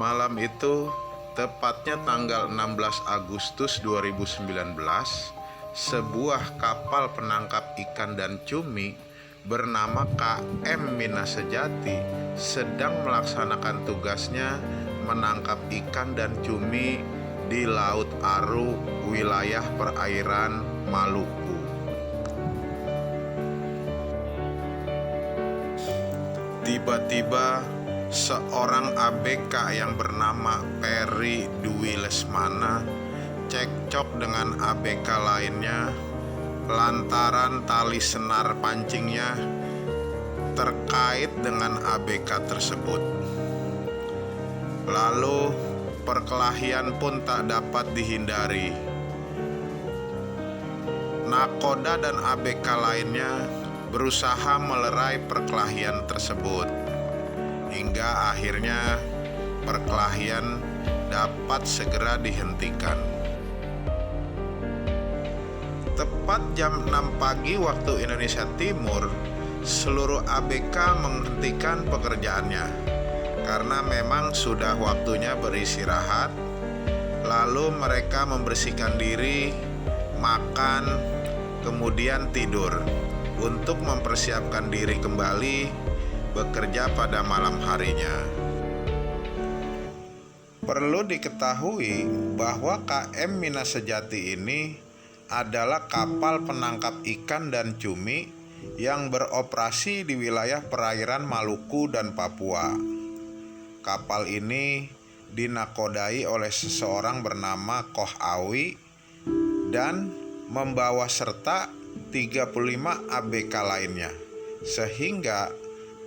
Malam itu, tepatnya tanggal 16 Agustus 2019, sebuah kapal penangkap ikan dan cumi bernama KM Mina Sejati sedang melaksanakan tugasnya menangkap ikan dan cumi di Laut Aru, wilayah perairan Maluku. Tiba-tiba seorang ABK yang bernama Ferry Dwi Lesmana cekcok dengan ABK lainnya lantaran tali senar pancingnya terkait dengan ABK tersebut. Lalu perkelahian pun tak dapat dihindari. Nakoda dan ABK lainnya berusaha melerai perkelahian tersebut, hingga akhirnya perkelahian dapat segera dihentikan. Tepat jam 6 pagi waktu Indonesia Timur, seluruh ABK menghentikan pekerjaannya karena memang sudah waktunya beristirahat. Lalu mereka membersihkan diri, makan, kemudian tidur untuk mempersiapkan diri kembali bekerja pada malam harinya. Perlu diketahui bahwa KM Mina Sejati ini adalah kapal penangkap ikan dan cumi yang beroperasi di wilayah perairan Maluku dan Papua. Kapal ini dinakodai oleh seseorang bernama Koh Awi dan membawa serta 35 ABK lainnya, sehingga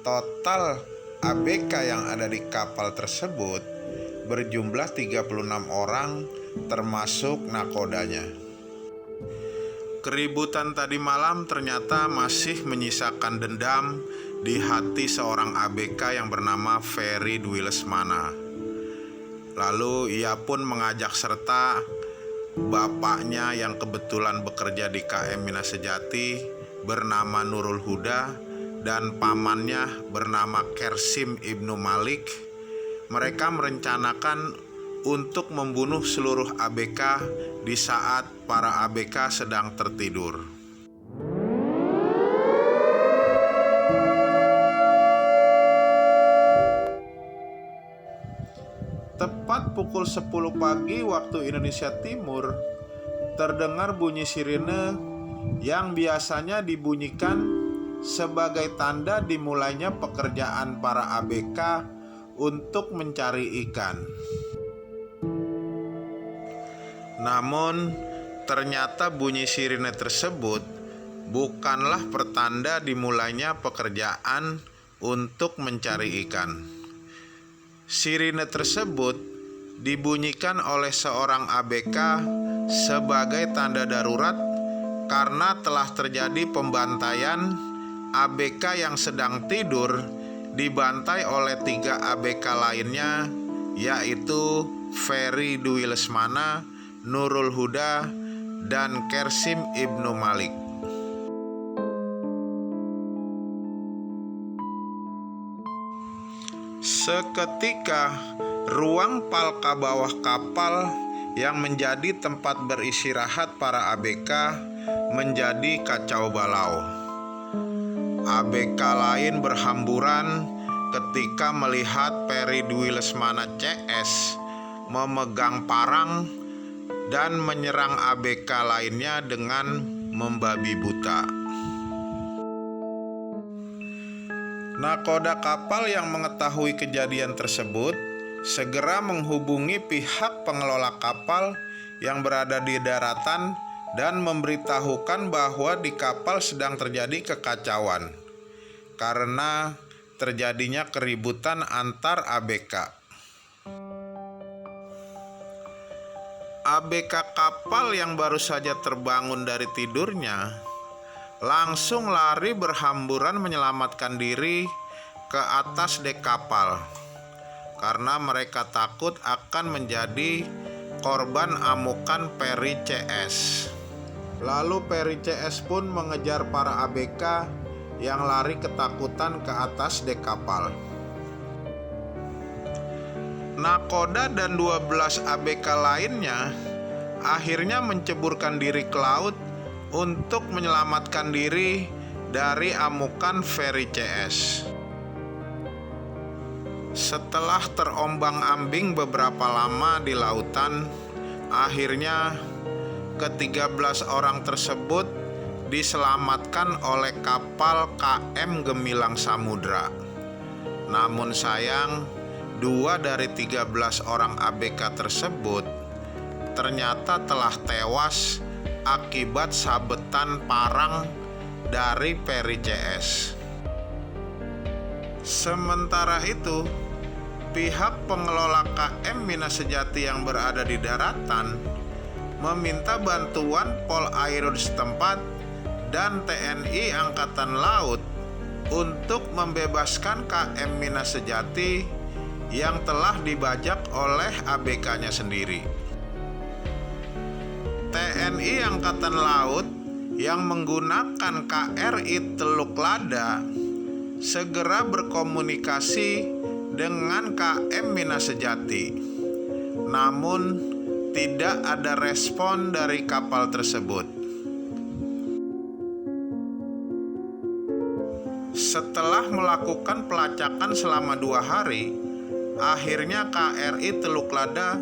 total ABK yang ada di kapal tersebut berjumlah 36 orang termasuk nakodanya. Keributan tadi malam ternyata masih menyisakan dendam di hati seorang ABK yang bernama Ferry Dwi Lesmana. Lalu ia pun mengajak serta bapaknya yang kebetulan bekerja di KM Mina Sejati bernama Nurul Huda dan pamannya bernama Kersim Ibnu Malik. Mereka merencanakan untuk membunuh seluruh ABK di saat para ABK sedang tertidur. Tepat pukul 10 pagi waktu Indonesia Timur, terdengar bunyi sirine yang biasanya dibunyikan sebagai tanda dimulainya pekerjaan para ABK untuk mencari ikan. Namun, ternyata bunyi sirine tersebut bukanlah pertanda dimulainya pekerjaan untuk mencari ikan. Sirine tersebut dibunyikan oleh seorang ABK sebagai tanda darurat karena telah terjadi pembantaian. ABK yang sedang tidur dibantai oleh 3 ABK lainnya, yaitu Ferry Dwi Lesmana, Nurul Huda, dan Kersim Ibnu Malik. Seketika, ruang palka bawah kapal yang menjadi tempat beristirahat para ABK menjadi kacau balau. ABK lain berhamburan ketika melihat Ferry Dwi Lesmana CS memegang parang dan menyerang ABK lainnya dengan membabi buta. Nakoda kapal yang mengetahui kejadian tersebut segera menghubungi pihak pengelola kapal yang berada di daratan dan memberitahukan bahwa di kapal sedang terjadi kekacauan karena terjadinya keributan antar ABK. ABK kapal yang baru saja terbangun dari tidurnya langsung lari berhamburan menyelamatkan diri ke atas dek kapal karena mereka takut akan menjadi korban amukan Ferry CS. Lalu Ferry CS pun mengejar para ABK yang lari ketakutan ke atas dek kapal. Nakoda dan 12 ABK lainnya akhirnya menceburkan diri ke laut untuk menyelamatkan diri dari amukan Ferry CS. Setelah terombang-ambing beberapa lama di lautan, akhirnya ke-13 orang tersebut diselamatkan oleh kapal KM Gemilang Samudra. Namun sayang, 2 dari 13 orang ABK tersebut ternyata telah tewas akibat sabetan parang dari Ferry CS. Sementara itu, pihak pengelola KM Mina Sejati yang berada di daratan meminta bantuan Polairut setempat dan TNI Angkatan Laut untuk membebaskan KM Mina Sejati yang telah dibajak oleh ABK-nya sendiri. TNI Angkatan Laut yang menggunakan KRI Teluk Lada segera berkomunikasi dengan KM Mina Sejati. Namun tidak ada respon dari kapal tersebut. Setelah melakukan pelacakan selama 2 hari, akhirnya KRI Teluk Lada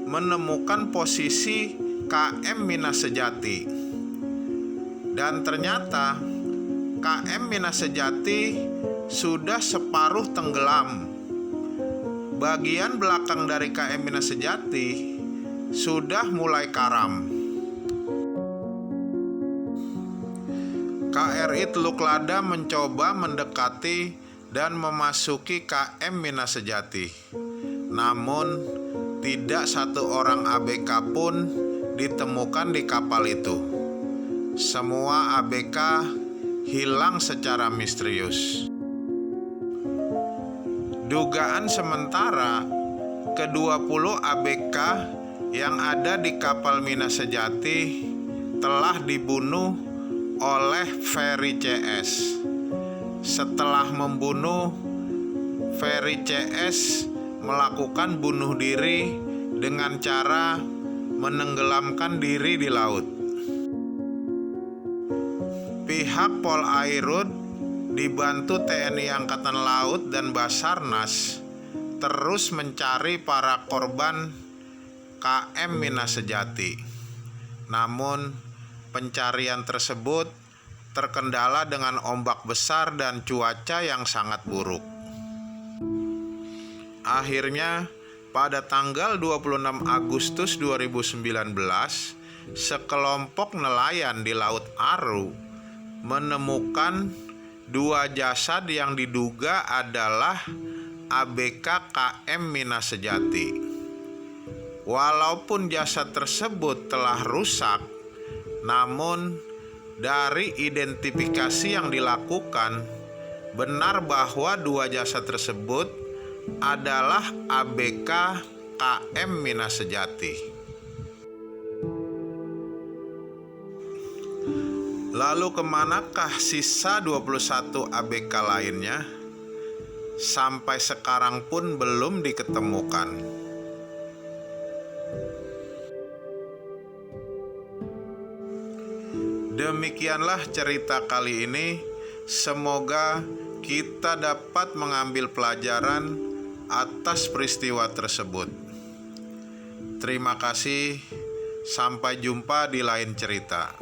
menemukan posisi KM Mina Sejati. Dan ternyata KM Mina Sejati sudah separuh tenggelam. Bagian belakang dari KM Mina Sejati sudah mulai karam. KRI Teluk Lada mencoba mendekati dan memasuki KM Mina Sejati. Namun tidak satu orang ABK pun ditemukan di kapal itu. Semua ABK hilang secara misterius. Dugaan sementara, ke-20 ABK yang ada di kapal Mina Sejati telah dibunuh oleh Ferry CS. Setelah membunuh, Ferry CS melakukan bunuh diri dengan cara menenggelamkan diri di laut. Pihak Polairut dibantu TNI Angkatan Laut dan Basarnas terus mencari para korban KM Mina Sejati. Namun pencarian tersebut terkendala dengan ombak besar dan cuaca yang sangat buruk. Akhirnya pada tanggal 26 Agustus 2019, sekelompok nelayan di Laut Aru menemukan 2 jasad yang diduga adalah ABK KM Mina Sejati. Walaupun jasad tersebut telah rusak, namun dari identifikasi yang dilakukan, benar bahwa 2 jasad tersebut adalah ABK KM Mina Sejati. Lalu kemanakah sisa 21 ABK lainnya? Sampai sekarang pun belum diketemukan. Demikianlah cerita kali ini. Semoga kita dapat mengambil pelajaran atas peristiwa tersebut. Terima kasih. Sampai jumpa di lain cerita.